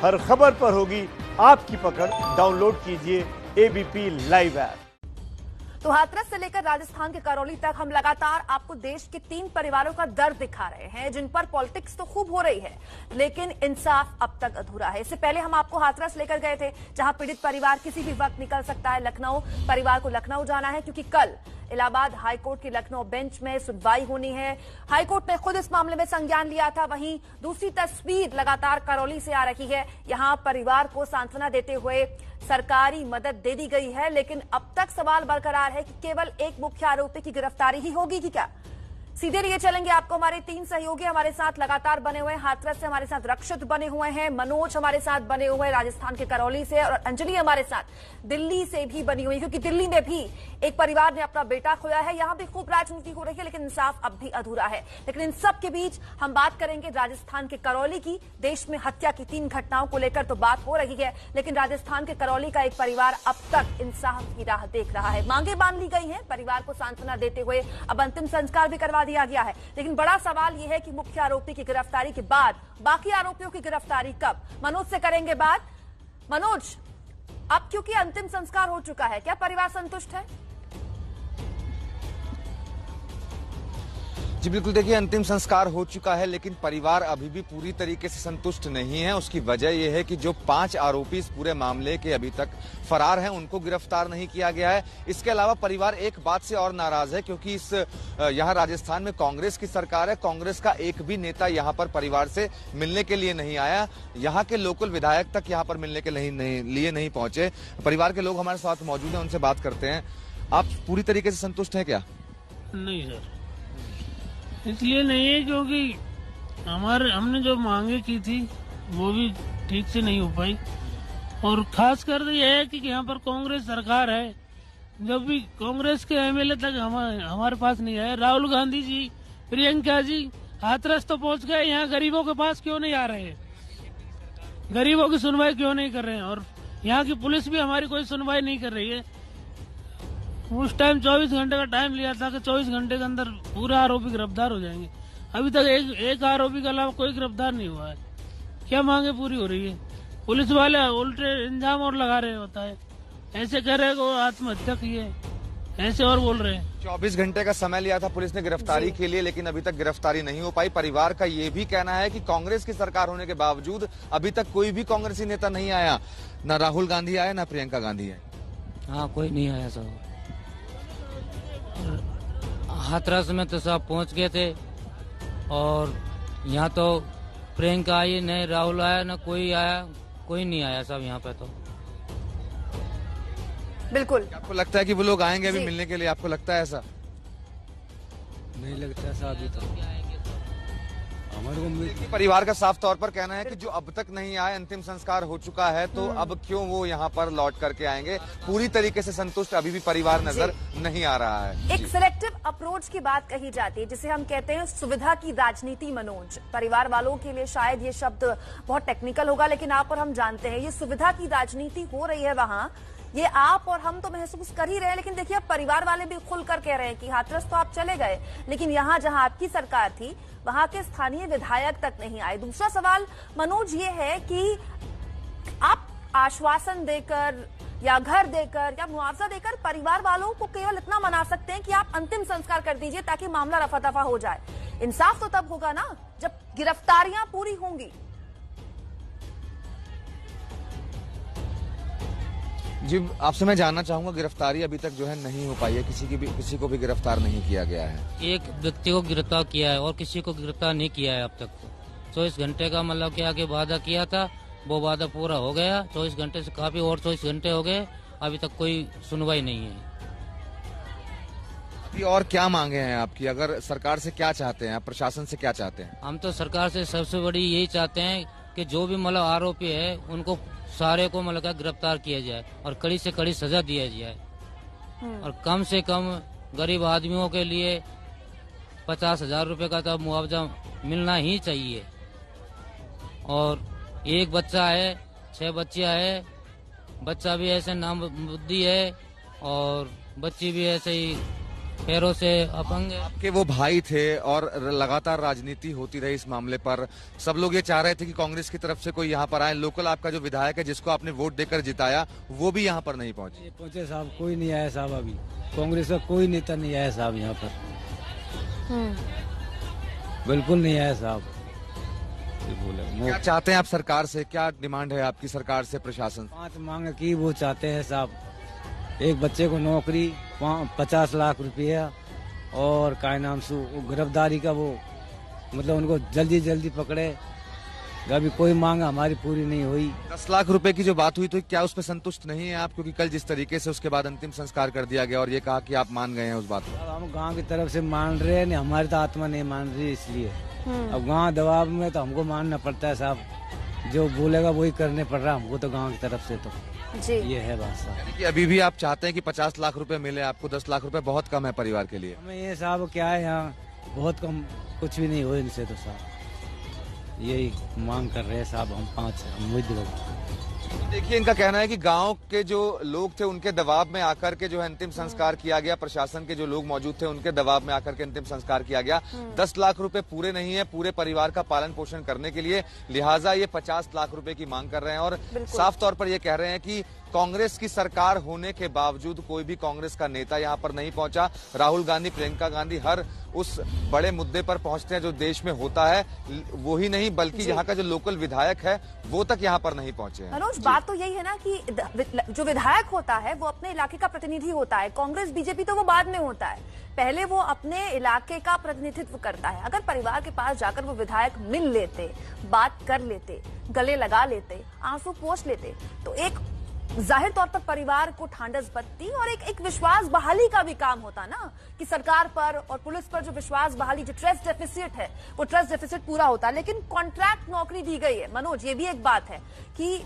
हर खबर पर होगी आपकी पकड़। डाउनलोड कीजिए एबीपी लाइव ऐप। तो हाथरस से लेकर राजस्थान के करौली तक हम लगातार आपको देश के 3 परिवारों का दर्द दिखा रहे हैं, जिन पर पॉलिटिक्स तो खूब हो रही है, लेकिन इंसाफ अब तक अधूरा है। इससे पहले हम आपको हाथरस लेकर गए थे, जहां पीड़ित परिवार किसी भी वक्त निकल सकता है लखनऊ। परिवार को लखनऊ जाना है क्योंकि कल इलाहाबाद हाईकोर्ट की लखनऊ बेंच में सुनवाई होनी है। हाईकोर्ट ने खुद इस मामले में संज्ञान लिया था। वहीं दूसरी तस्वीर लगातार करौली से आ रही है। यहां परिवार को सांत्वना देते हुए सरकारी मदद दे दी गई है, लेकिन अब तक सवाल बरकरार है कि केवल एक मुख्य आरोपी की गिरफ्तारी ही होगी कि क्या। सीधे लिए चलेंगे आपको हमारे 3 सहयोगी हमारे साथ लगातार बने हुए हैं। हाथरस से हमारे साथ रक्षित बने हुए हैं, मनोज हमारे साथ बने हुए हैं राजस्थान के करौली से, और अंजलि हमारे साथ दिल्ली से भी बनी हुई, क्योंकि दिल्ली में भी एक परिवार ने अपना बेटा खोया है। यहां भी खूब राजनीति हो रही है, लेकिन इंसाफ अब भी अधूरा है। लेकिन इन सब के बीच हम बात करेंगे राजस्थान के करौली की। देश में हत्या की 3 घटनाओं को लेकर तो बात हो रही है, लेकिन राजस्थान के करौली का एक परिवार अब तक इंसाफ की राह देख रहा है। मांगे बांध ली गई हैं, परिवार को सांत्वना देते हुए अब अंतिम संस्कार भी करवा दिया गया है। लेकिन बड़ा सवाल यह है कि मुख्य आरोपी की गिरफ्तारी के बाद बाकी आरोपियों की गिरफ्तारी कब। मनोज से करेंगे बात। मनोज, अब क्योंकि अंतिम संस्कार हो चुका है, क्या परिवार संतुष्ट है? जी बिल्कुल, देखिए अंतिम संस्कार हो चुका है, लेकिन परिवार अभी भी पूरी तरीके से संतुष्ट नहीं है। उसकी वजह यह है कि जो 5 आरोपी इस पूरे मामले के अभी तक फरार हैं, उनको गिरफ्तार नहीं किया गया है। इसके अलावा परिवार एक बात से और नाराज है, क्योंकि यहाँ राजस्थान में कांग्रेस की सरकार है। कांग्रेस का एक भी नेता यहाँ पर परिवार से मिलने के लिए नहीं आया। यहाँ के लोकल विधायक तक यहाँ पर मिलने के लिए नहीं पहुंचे। परिवार के लोग हमारे साथ मौजूद हैं, उनसे बात करते हैं। आप पूरी तरीके से संतुष्ट हैं क्या? नहीं सर, इसलिए नहीं है क्योंकि हमने जो मांगे की थी वो भी ठीक से नहीं हो पाई, और खास कर यह है कि यहाँ पर कांग्रेस सरकार है। जब भी कांग्रेस के एमएलए तक हमारे पास नहीं आए। राहुल गांधी जी, प्रियंका जी हाथरस तो पहुंच गए, यहाँ गरीबों के पास क्यों नहीं आ रहे हैं? गरीबों की सुनवाई क्यों नहीं कर रहे हैं? और यहाँ की पुलिस भी हमारी कोई सुनवाई नहीं कर रही है। उस टाइम 24 घंटे का टाइम लिया था कि 24 घंटे के अंदर पूरे आरोपी गिरफ्तार हो जाएंगे। अभी तक एक आरोपी के अलावा कोई गिरफ्तार नहीं हुआ है। क्या मांगे पूरी हो रही है? पुलिस वाले उल्टे इल्जाम और लगा रहे होता है, ऐसे कह रहे को आत्महत्या की है, ऐसे और बोल रहे हैं। 24 घंटे का समय लिया था पुलिस ने गिरफ्तारी के लिए, लेकिन अभी तक गिरफ्तारी नहीं हो पाई। परिवार का ये भी कहना है कि कांग्रेस की सरकार होने के बावजूद अभी तक कोई भी कांग्रेसी नेता नहीं आया। न राहुल गांधी आए, न प्रियंका गांधी आए। हाँ, कोई नहीं आया सब। हाथरस में तो सब पहुंच गए थे, और यहाँ तो प्रियंका आई नहीं, राहुल आया, न कोई आया, कोई नहीं आया सब यहाँ पे तो। बिल्कुल। आपको लगता है कि वो लोग आएंगे अभी मिलने के लिए? आपको लगता है ऐसा? नहीं लगता ऐसा अभी तो। हमारे को परिवार का साफ तौर पर कहना है कि जो अब तक नहीं आए, अंतिम संस्कार हो चुका है, तो अब क्यों वो यहाँ पर लौट करके आएंगे? पूरी तरीके से संतुष्ट अभी भी परिवार नजर नहीं आ रहा है। एक सिलेक्टिव अप्रोच की बात कही जाती है, जिसे हम कहते हैं सुविधा की राजनीति। मनोज, परिवार वालों के लिए शायद ये शब्द बहुत टेक्निकल होगा, लेकिन आप और हम जानते हैं ये सुविधा की राजनीति हो रही है वहां। ये आप और हम तो महसूस कर ही रहे हैं, लेकिन देखिए अब परिवार वाले भी खुलकर कह रहे हैं कि हाथरस तो आप चले गए, लेकिन यहाँ जहां आपकी सरकार थी वहां के स्थानीय विधायक तक नहीं आए। दूसरा सवाल मनोज ये है कि आप आश्वासन देकर या घर देकर या मुआवजा देकर परिवार वालों को केवल इतना मना सकते हैं कि आप अंतिम संस्कार कर दीजिए ताकि मामला रफा दफा हो जाए। इंसाफ तो तब होगा ना जब गिरफ्तारियां पूरी होंगी। जी, आपसे मैं जानना चाहूंगा, गिरफ्तारी अभी तक जो है नहीं हो पाई है, किसी को भी गिरफ्तार नहीं किया गया है। एक व्यक्ति को गिरफ्तार किया है और किसी को गिरफ्तार नहीं किया है अब तक। 24 घंटे का मतलब क्या कि वादा किया था, वो वादा पूरा हो गया। 24 घंटे से काफी और 24 घंटे हो गए, अभी तक कोई सुनवाई नहीं है। अभी और क्या मांगे हैं आपकी? अगर सरकार से क्या चाहते हैं आप, प्रशासन से क्या चाहते हैं? हम तो सरकार से सबसे बड़ी यही चाहते हैं कि जो भी मतलब आरोपी है उनको सारे को मतलब गिरफ्तार किया जाए और कड़ी से कड़ी सजा दिया जाए, और कम से कम गरीब आदमियों के लिए 50,000 रुपए का तो मुआवजा मिलना ही चाहिए। और एक बच्चा है, 6 बच्चियां है, बच्चा भी ऐसे नाम बुद्धि है और बच्ची भी ऐसे ही पैरों से अपंग है। आपके वो भाई थे और लगातार राजनीति होती रही इस मामले पर। सब लोग ये चाह रहे थे कि कांग्रेस की तरफ से कोई यहाँ पर आए। लोकल आपका जो विधायक है जिसको आपने वोट देकर जिताया वो भी यहाँ पर नहीं पहुंचे। पहुंचे साहब, कोई नहीं आया साहब। अभी कांग्रेस का कोई नेता नहीं आया साहब यहाँ पर, बिल्कुल नहीं आया साहब। क्या चाहते हैं आप सरकार से? क्या डिमांड है आपकी सरकार से, प्रशासन? 5 मांग की वो चाहते हैं साहब। एक बच्चे को नौकरी, 50 लाख रुपया, और क्या नाम से गिरफ्तारी का वो, मतलब उनको जल्दी जल्दी पकड़े। अभी कोई मांग हमारी पूरी नहीं हुई। 10 लाख रुपए की जो बात हुई तो क्या उस पर संतुष्ट नहीं है आप? क्योंकि कल जिस तरीके से उसके बाद अंतिम संस्कार कर दिया गया और ये कहा कि आप मान गए हैं उस बात को। अब हम गांव की तरफ से मान रहे हैं, हमारी तो आत्मा नहीं मान रही, इसलिए अब गांव दबाव में तो हमको मानना पड़ता है साहब। जो बोलेगा वही करने पड़ रहा है हमको तो गांव की तरफ से। तो जी, ये है बात साहब। यानी कि अभी भी आप चाहते हैं कि 50 लाख रुपए मिले आपको? 10 लाख रुपए बहुत कम है परिवार के लिए। हमें ये साहब क्या है, यहाँ बहुत कम, कुछ भी नहीं हो इनसे तो साहब। यही मांग कर रहे हैं साहब हम 5 उम्मीद लोग। देखिए, इनका कहना है कि गांव के जो लोग थे उनके दबाव में आकर के जो है अंतिम संस्कार किया गया। प्रशासन के जो लोग मौजूद थे उनके दबाव में आकर के अंतिम संस्कार किया गया। 10 लाख रुपए पूरे नहीं है पूरे परिवार का पालन पोषण करने के लिए, लिहाजा ये 50 लाख रुपए की मांग कर रहे हैं। और साफ तौर पर ये कह रहे हैं कि कांग्रेस की सरकार होने के बावजूद कोई भी कांग्रेस का नेता यहाँ पर नहीं पहुंचा। राहुल गांधी, प्रियंका गांधी हर उस बड़े मुद्दे पर पहुंचते हैं जो देश में होता है, वो ही नहीं बल्कि यहाँ का जो लोकल विधायक है वो तक यहाँ पर नहीं पहुंचे हैं। मनोज, बात तो यही है ना कि जो विधायक होता है वो अपने इलाके का प्रतिनिधि होता है। कांग्रेस बीजेपी तो वो बाद में होता है, पहले वो अपने इलाके का प्रतिनिधित्व करता है। अगर परिवार के पास जाकर वो विधायक मिल लेते, बात कर लेते, गले लगा लेते, आंसू पोंछ लेते, तो एक जाहिर तौर पर परिवार को ठांडस बत्ती और एक विश्वास बहाली का भी काम होता ना, कि सरकार पर और पुलिस पर जो विश्वास बहाली, जो ट्रस्ट डेफिसिट है, वो ट्रस्ट डेफिसिट पूरा होता। लेकिन कॉन्ट्रैक्ट नौकरी दी गई है मनोज, ये भी एक बात है कि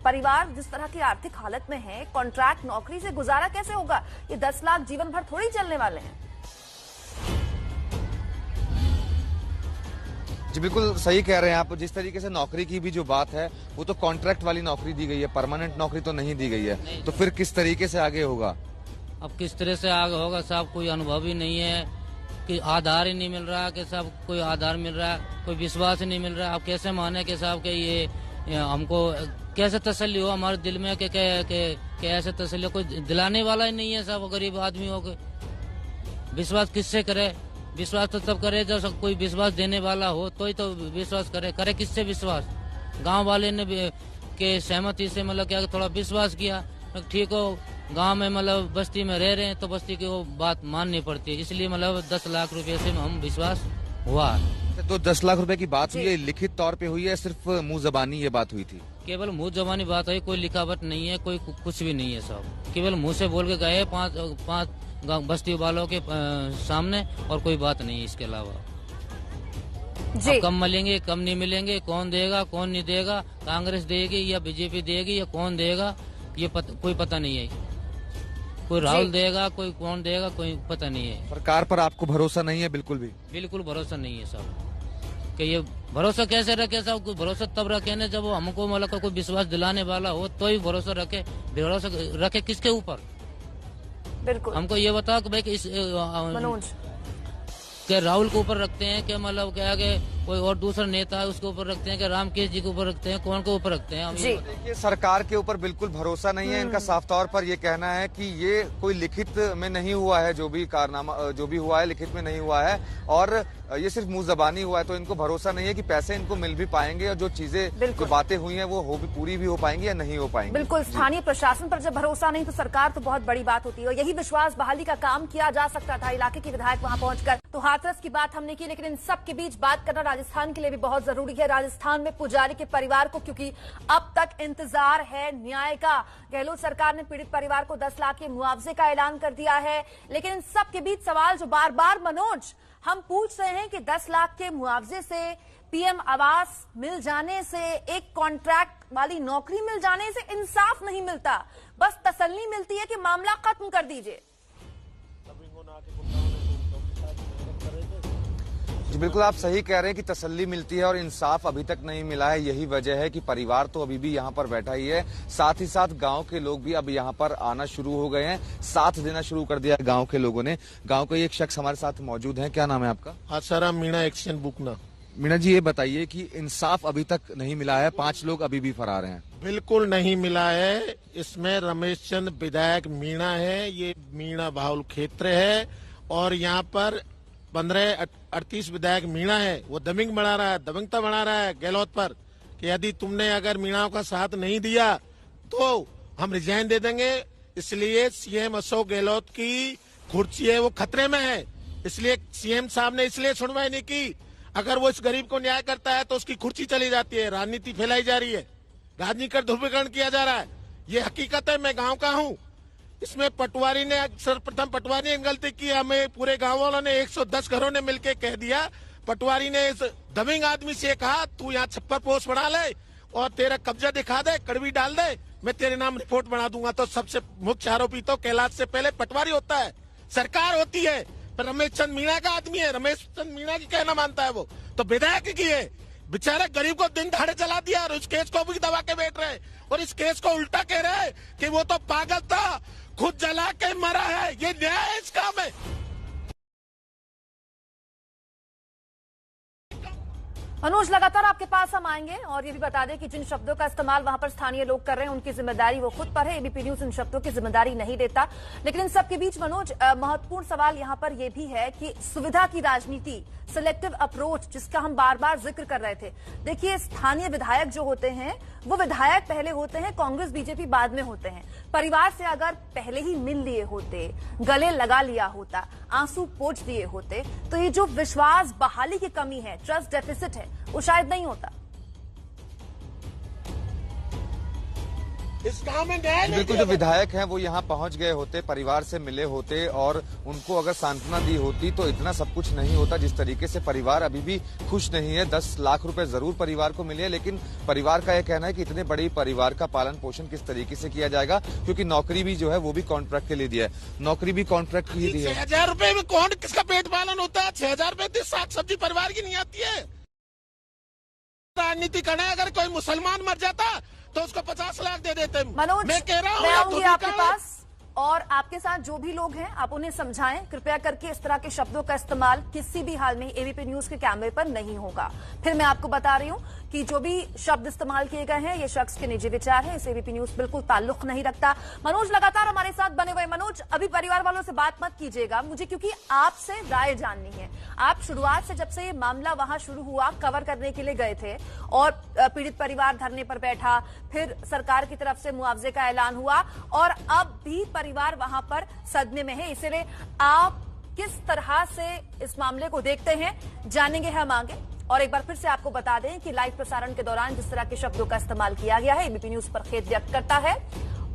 परिवार जिस तरह की आर्थिक हालत में है, कॉन्ट्रैक्ट नौकरी से गुजारा कैसे होगा? ये 10 लाख जीवन भर थोड़ी चलने वाले हैं। जी बिल्कुल सही कह रहे हैं आप। जिस तरीके से नौकरी की भी जो बात है वो तो कॉन्ट्रैक्ट वाली नौकरी दी गई है, परमानेंट नौकरी तो नहीं दी गई है। तो फिर किस तरीके से आगे होगा? अब किस तरह से आगे होगा साहब, कोई अनुभव ही नहीं है, कि आधार ही नहीं मिल रहा, कि साहब कोई आधार मिल रहा है, कोई विश्वास ही नहीं मिल रहा। अब कैसे माने कि साहब कि ये हमको कैसे तसल्ली हो हमारे दिल में कि ऐसे तसल्ली कोई दिलाने वाला ही नहीं है साहब। गरीब आदमी हो के विश्वास किससे करे? विश्वास तो तब करे जब कोई विश्वास देने वाला हो, तो ही तो विश्वास करे किससे विश्वास? गांव वाले ने के सहमति से मतलब क्या थोड़ा विश्वास किया, ठीक हो, गांव में मतलब बस्ती में रह रहे हैं तो बस्ती की वो बात माननी पड़ती है। इसलिए मतलब 10 लाख रुपए से हम विश्वास हुआ। तो 10 लाख रुपए की बात हुई है, लिखित तौर पे हुई है, सिर्फ मुंह जबानी ये बात हुई थी? केवल मुंह जबानी बात हुई, कोई लिखावट नहीं है, कोई कुछ भी नहीं है साहब। केवल मुंह से बोल के गए 5 बस्ती वालों के सामने, और कोई बात नहीं इसके अलावा। अब कम मिलेंगे, कम नहीं मिलेंगे, कौन देगा कौन नहीं देगा, कांग्रेस देगी या बीजेपी देगी या कौन देगा, ये कोई पता नहीं है। कोई राहुल देगा, कोई कौन देगा, कोई पता नहीं है। सरकार पर आपको भरोसा नहीं है? बिल्कुल भी बिल्कुल भरोसा नहीं है साहब। कि ये भरोसा कैसे रखे साहब? कोई भरोसा तब रखे ना जब वो हमको मतलब कोई विश्वास दिलाने वाला हो, तो ही भरोसा रखे। भरोसा रखे किसके ऊपर? बिल्कुल हमको ये बताओ कि भाई कि इस मनोज, क्या राहुल के ऊपर रखते हैं, क्या मतलब क्या कि कोई और दूसरा नेता है उसके ऊपर रखते हैं, क्या रामकेश जी के ऊपर रखते हैं, कौन के ऊपर रखते हैं? हम देखिए, सरकार के ऊपर बिल्कुल भरोसा नहीं है इनका। साफ तौर पर ये कहना है कि ये कोई लिखित में नहीं हुआ है, जो भी कारनामा जो भी हुआ है लिखित में नहीं हुआ है, और ये सिर्फ मुंह जबानी हुआ है। तो इनको भरोसा नहीं है कि पैसे इनको मिल भी पाएंगे और जो चीजें जो बातें हुई हैं वो पूरी भी हो पाएंगी या नहीं हो पाएंगी। बिल्कुल, स्थानीय प्रशासन पर जब भरोसा नहीं तो सरकार तो बहुत बड़ी बात होती है, और यही विश्वास बहाली का काम किया जा सकता था इलाके के विधायक वहां पहुंचकर। तो हाथरस की बात हमने की, लेकिन इन सब के बीच बात करना राजस्थान के लिए भी बहुत जरूरी है। राजस्थान में पुजारी के परिवार को क्योंकि अब तक इंतजार है न्याय का। गहलोत सरकार ने पीड़ित परिवार को 10 लाख के मुआवजे का ऐलान कर दिया है, लेकिन इन सब के बीच सवाल जो बार बार मनोज हम पूछ रहे हैं कि 10 लाख के मुआवजे से, पीएम आवास मिल जाने से, एक कॉन्ट्रैक्ट वाली नौकरी मिल जाने से इंसाफ नहीं मिलता, बस तसल्ली मिलती है कि मामला खत्म कर दीजिए। जी बिल्कुल, आप सही कह रहे हैं कि तसल्ली मिलती है और इंसाफ अभी तक नहीं मिला है। यही वजह है कि परिवार तो अभी भी यहाँ पर बैठा ही है, साथ ही साथ गांव के लोग भी अब यहाँ पर आना शुरू हो गए हैं, साथ देना शुरू कर दिया गांव के लोगों ने। गांव के एक शख्स हमारे साथ मौजूद हैं। क्या नाम है आपका? आसाराम मीणा, एक्सचेंज बुकना। मीणा जी, ये बताइए कि इंसाफ अभी तक नहीं मिला है, 5 लोग अभी भी फरार हैं। बिल्कुल नहीं मिला है। इसमें रमेश चंद विधायक मीणा है, ये मीणा बाहुल क्षेत्र है और यहाँ पर 15-38 विधायक मीणा है। वो दबंग बढ़ा रहा है, दबंगता बढ़ा रहा है गहलोत पर कि यदि तुमने अगर मीणाओं का साथ नहीं दिया तो हम रिजाइन दे देंगे। इसलिए सीएम अशोक गहलोत की कुर्सी है वो खतरे में है। इसलिए सीएम साहब ने इसलिए सुनवाई नहीं की। अगर वो इस गरीब को न्याय करता है तो उसकी कुर्सी चली जाती है। राजनीति फैलाई जा रही है, राजनीति का ध्रुवीकरण किया जा रहा है। ये हकीकत है। मैं गांव का हूं। इसमें पटवारी ने सर्वप्रथम पटवारी ने गलती की। हमें पूरे गांव वालों ने 110 घरों ने मिलकर कह दिया। पटवारी ने इस दबंग आदमी से कहा तू यहाँ छप्पर पोस्ट बना ले और तेरा कब्जा दिखा दे, कड़वी डाल दे, मैं तेरे नाम रिपोर्ट बना दूंगा। तो सबसे मुख्य आरोपी तो कैलाश से पहले पटवारी होता है, सरकार होती है। पर रमेश चंद मीणा का आदमी है, रमेश चंद मीणा की कहना मानता है। वो तो विधायक की है। बेचारे गरीब को दिन दहाड़े चला दिया और इस केस को भी दबा के बैठ रहे और इस केस को उल्टा कह रहे हैं कि वो तो पागल था, खुद जला के मरा है। ये न्याय है इसका में। मनोज, लगातार आपके पास हम आएंगे और ये भी बता दें कि जिन शब्दों का इस्तेमाल वहां पर स्थानीय लोग कर रहे हैं उनकी जिम्मेदारी वो खुद पर है। एबीपी न्यूज इन शब्दों की जिम्मेदारी नहीं देता। लेकिन इन सबके बीच मनोज, महत्वपूर्ण सवाल यहां पर यह भी है कि सुविधा की राजनीति, सिलेक्टिव अप्रोच, जिसका हम बार बार जिक्र कर रहे थे। देखिए, स्थानीय विधायक जो होते हैं वो विधायक पहले होते हैं, कांग्रेस बीजेपी बाद में होते हैं। परिवार से अगर पहले ही मिल लिए होते, गले लगा लिया होता, आंसू पोंछ दिए होते, तो ये जो विश्वास बहाली की कमी है, ट्रस्ट डेफिसिट है, वो शायद नहीं होता। इस गांव में न्याय नहीं। बिल्कुल, जो विधायक हैं वो यहाँ पहुंच गए होते, परिवार से मिले होते और उनको अगर सांत्वना दी होती तो इतना सब कुछ नहीं होता। जिस तरीके से परिवार अभी भी खुश नहीं है। 10 लाख रुपए जरूर परिवार को मिले, लेकिन परिवार का यह कहना है कि इतने बड़े परिवार का पालन पोषण किस तरीके से किया जाएगा, क्योंकि नौकरी भी जो है वो भी कॉन्ट्रैक्ट के लिए दिया है। नौकरी भी कॉन्ट्रैक्ट की दी है। 6,000 रुपए में कौन किसका पेट पालन होता है? 6,000 रुपए साग सब्जी परिवार की नहीं आती है। राजनीति करना है। अगर कोई मुसलमान मर जाता तो उसको 50 लाख दे देते। मनोज, मैं कह रहा हूँ मैं आऊंगी आपके पास और आपके साथ जो भी लोग हैं आप उन्हें समझाएं। कृपया करके इस तरह के शब्दों का इस्तेमाल किसी भी हाल में एबीपी न्यूज के कैमरे पर नहीं होगा। फिर मैं आपको बता रही हूं कि जो भी शब्द इस्तेमाल किए गए हैं ये शख्स के निजी विचार हैं, इस एबीपी न्यूज बिल्कुल ताल्लुक नहीं रखता। मनोज लगातार हमारे साथ बने हुए। मनोज, अभी परिवार वालों से बात मत कीजिएगा मुझे, क्योंकि आपसे राय जाननी है। आप शुरुआत से जब से ये मामला वहां शुरू हुआ कवर करने के लिए गए थे और पीड़ित परिवार धरने पर बैठा, फिर सरकार की तरफ से मुआवजे का ऐलान हुआ और अब भी परिवार वहां पर सदमे में है। इसलिए आप किस तरह से इस मामले को देखते हैं जानेंगे हम आगे। और एक बार फिर से आपको बता दें कि लाइव प्रसारण के दौरान जिस तरह के शब्दों का इस्तेमाल किया गया है एबीपी न्यूज पर खेद व्यक्त करता है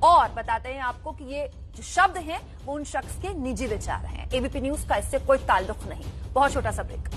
और बताते हैं आपको कि ये जो शब्द हैं वो उन शख्स के निजी विचार हैं। एबीपी न्यूज का इससे कोई ताल्लुक नहीं। बहुत छोटा सा ब्रेक।